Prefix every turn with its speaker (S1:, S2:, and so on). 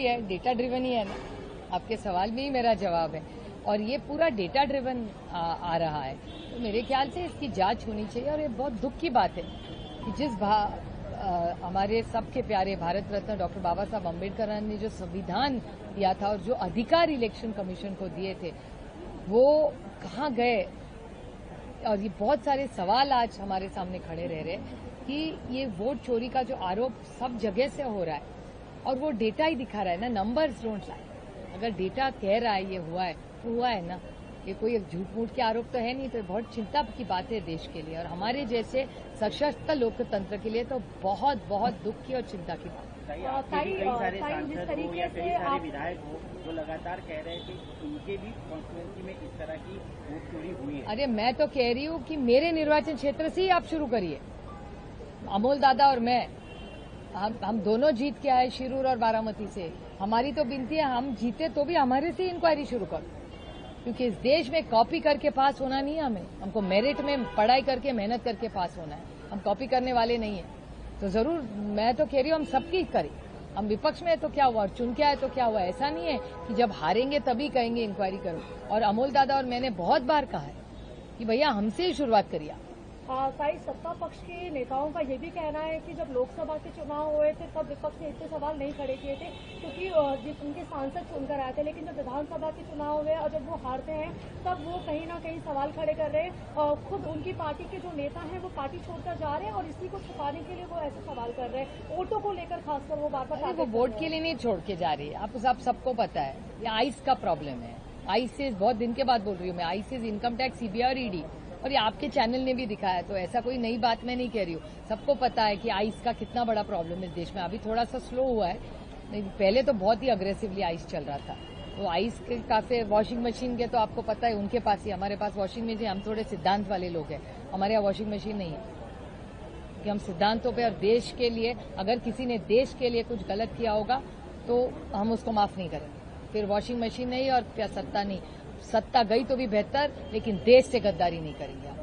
S1: ही है, data driven ही है ना। आपके सवाल में ही मेरा जवाब है, और ये पूरा डेटा ड्रिवन आ रहा है। तो मेरे ख्याल से इसकी जांच होनी चाहिए, और ये बहुत दुख की बात है कि जिस हमारे सबके प्यारे भारत रत्न डॉक्टर बाबा साहब अम्बेडकर ने जो संविधान दिया था और जो अधिकार इलेक्शन कमीशन को दिए थे, वो कहाँ गए। और ये बहुत सारे सवाल आज हमारे सामने खड़े रह रहे हैं कि ये वोट चोरी का जो आरोप सब जगह से हो रहा है, और वो डेटा ही दिखा रहा है ना, नंबर्स डोंट लाई। अगर डेटा कह रहा है ये हुआ है तो हुआ है ना, ये कोई झूठ मूठ के आरोप तो है नहीं। तो बहुत चिंता की बात है देश के लिए, और हमारे जैसे सशक्त लोकतंत्र के लिए तो बहुत बहुत दुख की और चिंता की बात है।
S2: कई सारे सांसद हो या कई सारे विधायक हो जो लगातार कह रहे हैं कि उनके भी कॉन्स्टिट्यूएंसी में इस तरह की वोट चोरी हुई है।
S1: अरे मैं तो कह रही हूँ कि मेरे निर्वाचन क्षेत्र से ही आप शुरू करिए। अमोल दादा और मैं, हम दोनों जीत के आए शिरूर और बारामती से। हमारी तो विनती है, हम जीते तो भी हमारे से इंक्वायरी शुरू करो, क्योंकि इस देश में कॉपी करके पास होना नहीं है हमें। हमको मेरिट में पढ़ाई करके मेहनत करके पास होना है, हम कॉपी करने वाले नहीं है। तो जरूर मैं तो कह रही हूँ हम सबकी करें। हम विपक्ष में है तो क्या हुआ, और चुन के आए तो क्या हुआ। ऐसा नहीं है कि जब हारेंगे तभी कहेंगे इंक्वायरी करो। और अमोल दादा और मैंने बहुत बार कहा है कि भैया हमसे ही शुरुआत करिए।
S3: साई सत्ता पक्ष के नेताओं का ये भी कहना है कि जब लोकसभा के चुनाव हुए थे तब विपक्ष ने इतने सवाल नहीं खड़े किए थे, क्योंकि उनके सांसद चुनकर आए थे। लेकिन जब विधानसभा के चुनाव हुए और जब वो हारते हैं तब वो कहीं ना कहीं सवाल खड़े कर रहे हैं। खुद उनकी पार्टी के जो नेता हैं वो पार्टी छोड़कर जा रहे हैं, और इसी को छुपाने के लिए वो ऐसे सवाल कर रहे हैं। वोटों को लेकर खासकर वो बार बार
S1: वो वोट के लिए नहीं छोड़ के जा रही है। आप सबको पता है ये आइस का प्रॉब्लम है। आइस से बहुत दिन के बाद बोल रही हूँ मैं, आइस से इनकम टैक्स, सीबीआई और ईडी, और ये आपके चैनल ने भी दिखाया। तो ऐसा कोई नई बात मैं नहीं कह रही हूँ। सबको पता है कि आइस का कितना बड़ा प्रॉब्लम है इस देश में। अभी थोड़ा सा स्लो हुआ है, नहीं पहले तो बहुत ही अग्रेसिवली आइस चल रहा था। तो आइस के काफी वॉशिंग मशीन के तो आपको पता है उनके पास ही, हमारे पास वॉशिंग मशीन। हम थोड़े सिद्धांत वाले लोग हैं, हमारे यहाँ वॉशिंग मशीन नहीं है, कि हम सिद्धांतों पे और देश के लिए, अगर किसी ने देश के लिए कुछ गलत किया होगा तो हम उसको माफ नहीं करेंगे। फिर वॉशिंग मशीन नहीं और क्या सत्ता नहीं। सत्ता गई तो भी बेहतर, लेकिन देश से गद्दारी नहीं करेंगे आप।